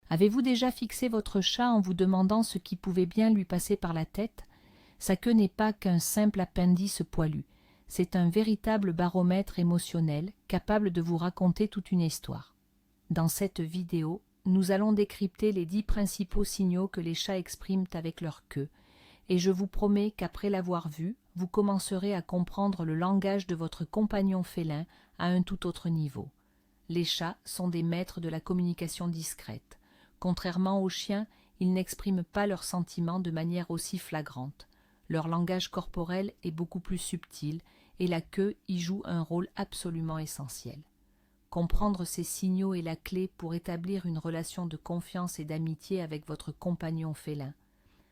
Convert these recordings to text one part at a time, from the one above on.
Avez-vous déjà fixé votre chat en vous demandant ce qui pouvait bien lui passer par la tête? Sa queue n'est pas qu'un simple appendice poilu, c'est un véritable baromètre émotionnel capable de vous raconter toute une histoire. Dans cette vidéo, nous allons décrypter les 10 principaux signaux que les chats expriment avec leur queue, et je vous promets qu'après l'avoir vu, vous commencerez à comprendre le langage de votre compagnon félin à un tout autre niveau. Les chats sont des maîtres de la communication discrète. Contrairement aux chiens, ils n'expriment pas leurs sentiments de manière aussi flagrante. Leur langage corporel est beaucoup plus subtil et la queue y joue un rôle absolument essentiel. Comprendre ces signaux est la clé pour établir une relation de confiance et d'amitié avec votre compagnon félin.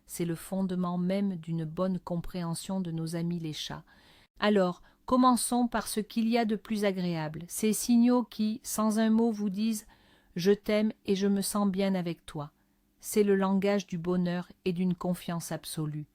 C'est le fondement même d'une bonne compréhension de nos amis les chats. Alors, commençons par ce qu'il y a de plus agréable, ces signaux qui, sans un mot, vous disent « Je t'aime et je me sens bien avec toi ». C'est le langage du bonheur et d'une confiance absolue.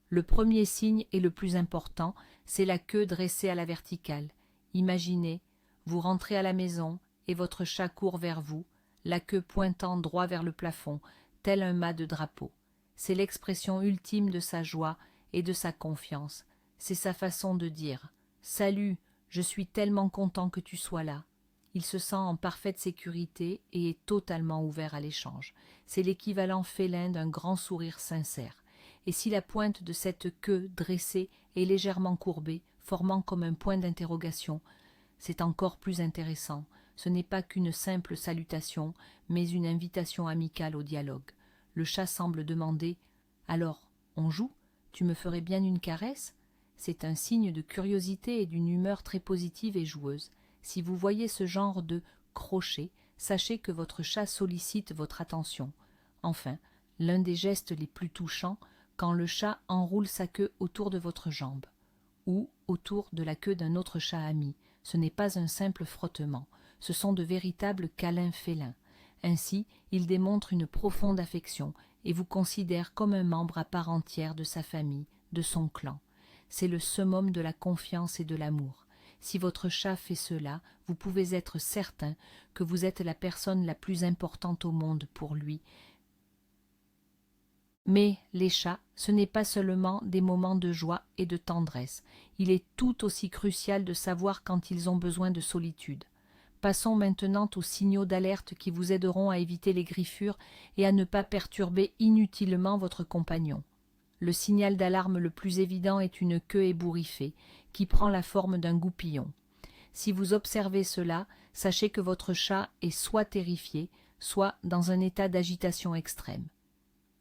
Le premier signe et le plus important, c'est la queue dressée à la verticale. Imaginez, vous rentrez à la maison et votre chat court vers vous, la queue pointant droit vers le plafond, tel un mât de drapeau. C'est l'expression ultime de sa joie et de sa confiance. C'est sa façon de dire « Salut, je suis tellement content que tu sois là ». Il se sent en parfaite sécurité et est totalement ouvert à l'échange. C'est l'équivalent félin d'un grand sourire sincère. Et si la pointe de cette queue dressée est légèrement courbée, formant comme un point d'interrogation, c'est encore plus intéressant. Ce n'est pas qu'une simple salutation, mais une invitation amicale au dialogue. Le chat semble demander « Alors, on joue? Tu me ferais bien une caresse ?» C'est un signe de curiosité et d'une humeur très positive et joueuse. Si vous voyez ce genre de crochet, sachez que votre chat sollicite votre attention. Enfin, l'un des gestes les plus touchants, quand le chat enroule sa queue autour de votre jambe ou autour de la queue d'un autre chat ami. Ce n'est pas un simple frottement, ce sont de véritables câlins félins. Ainsi, il démontre une profonde affection et vous considère comme un membre à part entière de sa famille, de son clan. C'est le summum de la confiance et de l'amour. Si votre chat fait cela, vous pouvez être certain que vous êtes la personne la plus importante au monde pour lui. Mais les chats, ce n'est pas seulement des moments de joie et de tendresse. Il est tout aussi crucial de savoir quand ils ont besoin de solitude. Passons maintenant aux signaux d'alerte qui vous aideront à éviter les griffures et à ne pas perturber inutilement votre compagnon. Le signal d'alarme le plus évident est une queue ébouriffée, qui prend la forme d'un goupillon. Si vous observez cela, sachez que votre chat est soit terrifié, soit dans un état d'agitation extrême.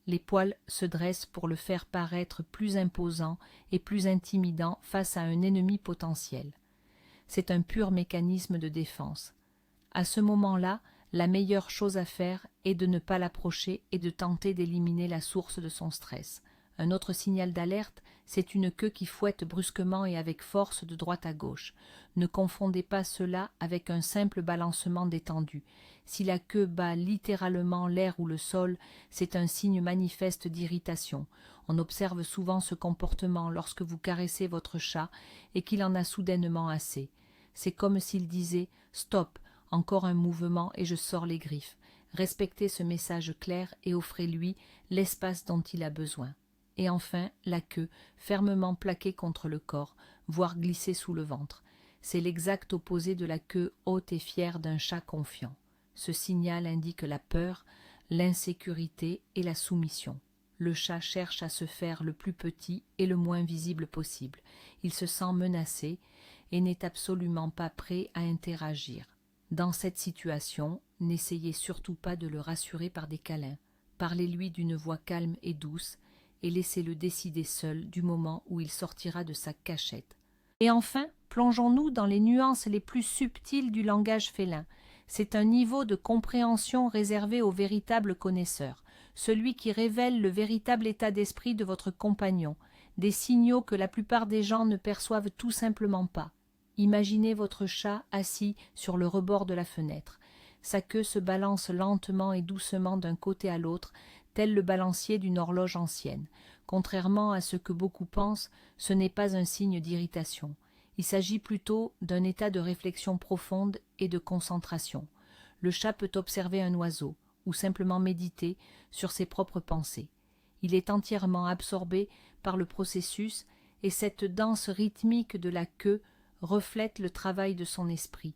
Les poils se dressent pour le faire paraître plus imposant et plus intimidant face à un ennemi potentiel. C'est un pur mécanisme de défense. À ce moment-là, la meilleure chose à faire est de ne pas l'approcher et de tenter d'éliminer la source de son stress. Un autre signal d'alerte, c'est une queue qui fouette brusquement et avec force de droite à gauche. Ne confondez pas cela avec un simple balancement détendu. Si la queue bat littéralement l'air ou le sol, c'est un signe manifeste d'irritation. On observe souvent ce comportement lorsque vous caressez votre chat et qu'il en a soudainement assez. C'est comme s'il disait « Stop, encore un mouvement et je sors les griffes ». Respectez ce message clair et offrez-lui l'espace dont il a besoin. Et enfin, la queue, fermement plaquée contre le corps, voire glissée sous le ventre. C'est l'exact opposé de la queue haute et fière d'un chat confiant. Ce signal indique la peur, l'insécurité et la soumission. Le chat cherche à se faire le plus petit et le moins visible possible. Il se sent menacé et n'est absolument pas prêt à interagir. Dans cette situation, n'essayez surtout pas de le rassurer par des câlins. Parlez-lui d'une voix calme et douce et laissez-le décider seul du moment où il sortira de sa cachette. Et enfin, plongeons-nous dans les nuances les plus subtiles du langage félin. C'est un niveau de compréhension réservé aux véritables connaisseurs, celui qui révèle le véritable état d'esprit de votre compagnon, des signaux que la plupart des gens ne perçoivent tout simplement pas. Imaginez votre chat assis sur le rebord de la fenêtre. Sa queue se balance lentement et doucement d'un côté à l'autre, tel le balancier d'une horloge ancienne. Contrairement à ce que beaucoup pensent, ce n'est pas un signe d'irritation. Il s'agit plutôt d'un état de réflexion profonde et de concentration. Le chat peut observer un oiseau, ou simplement méditer sur ses propres pensées. Il est entièrement absorbé par le processus et cette danse rythmique de la queue reflète le travail de son esprit.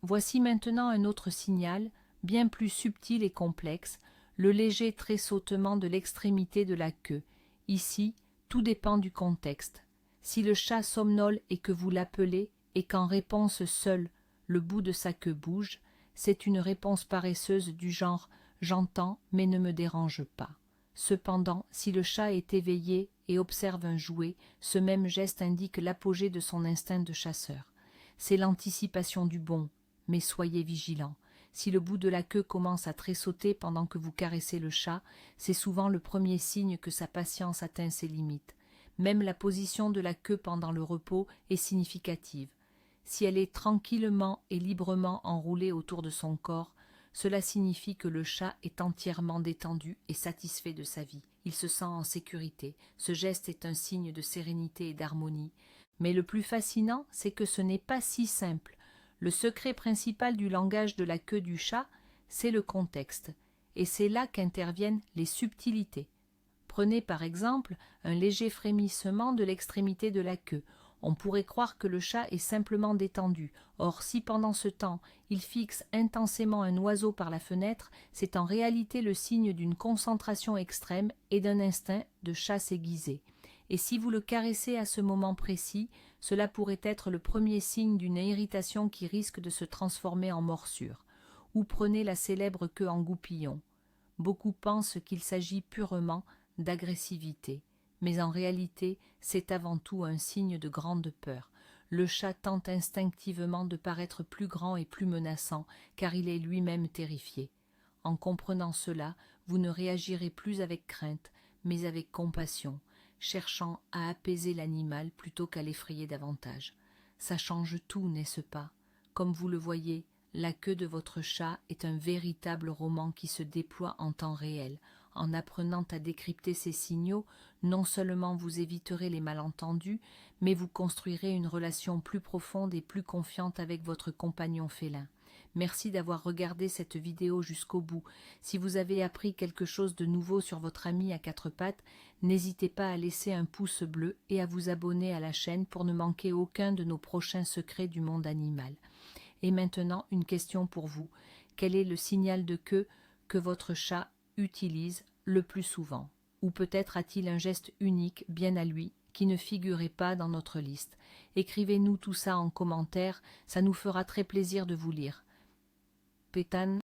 Voici maintenant un autre signal, bien plus subtil et complexe, le léger tressautement de l'extrémité de la queue. Ici, tout dépend du contexte. Si le chat somnole et que vous l'appelez, et qu'en réponse seul le bout de sa queue bouge, c'est une réponse paresseuse du genre « j'entends, mais ne me dérange pas ». Cependant, si le chat est éveillé et observe un jouet, ce même geste indique l'apogée de son instinct de chasseur. C'est l'anticipation du bon, mais soyez vigilants. Si le bout de la queue commence à tressauter pendant que vous caressez le chat, c'est souvent le premier signe que sa patience atteint ses limites. Même la position de la queue pendant le repos est significative. Si elle est tranquillement et librement enroulée autour de son corps, cela signifie que le chat est entièrement détendu et satisfait de sa vie. Il se sent en sécurité. Ce geste est un signe de sérénité et d'harmonie. Mais le plus fascinant, c'est que ce n'est pas si simple. Le secret principal du langage de la queue du chat, c'est le contexte. Et c'est là qu'interviennent les subtilités. Prenez par exemple un léger frémissement de l'extrémité de la queue. On pourrait croire que le chat est simplement détendu. Or, si pendant ce temps, il fixe intensément un oiseau par la fenêtre, c'est en réalité le signe d'une concentration extrême et d'un instinct de chasse aiguisé. Et si vous le caressez à ce moment précis, cela pourrait être le premier signe d'une irritation qui risque de se transformer en morsure. Ou prenez la célèbre queue en goupillon. Beaucoup pensent qu'il s'agit purement d'agressivité. Mais en réalité, c'est avant tout un signe de grande peur. Le chat tente instinctivement de paraître plus grand et plus menaçant, car il est lui-même terrifié. En comprenant cela, vous ne réagirez plus avec crainte, mais avec compassion, cherchant à apaiser l'animal plutôt qu'à l'effrayer davantage. Ça change tout, n'est-ce pas? Comme vous le voyez, la queue de votre chat est un véritable roman qui se déploie en temps réel. En apprenant à décrypter ces signaux, non seulement vous éviterez les malentendus, mais vous construirez une relation plus profonde et plus confiante avec votre compagnon félin. Merci d'avoir regardé cette vidéo jusqu'au bout. Si vous avez appris quelque chose de nouveau sur votre ami à quatre pattes, n'hésitez pas à laisser un pouce bleu et à vous abonner à la chaîne pour ne manquer aucun de nos prochains secrets du monde animal. Et maintenant, une question pour vous. Quel est le signal de queue que votre chat utilise le plus souvent? Ou peut-être a-t-il un geste unique, bien à lui, qui ne figurait pas dans notre liste? Écrivez-nous tout ça en commentaire, ça nous fera très plaisir de vous lire. Pétane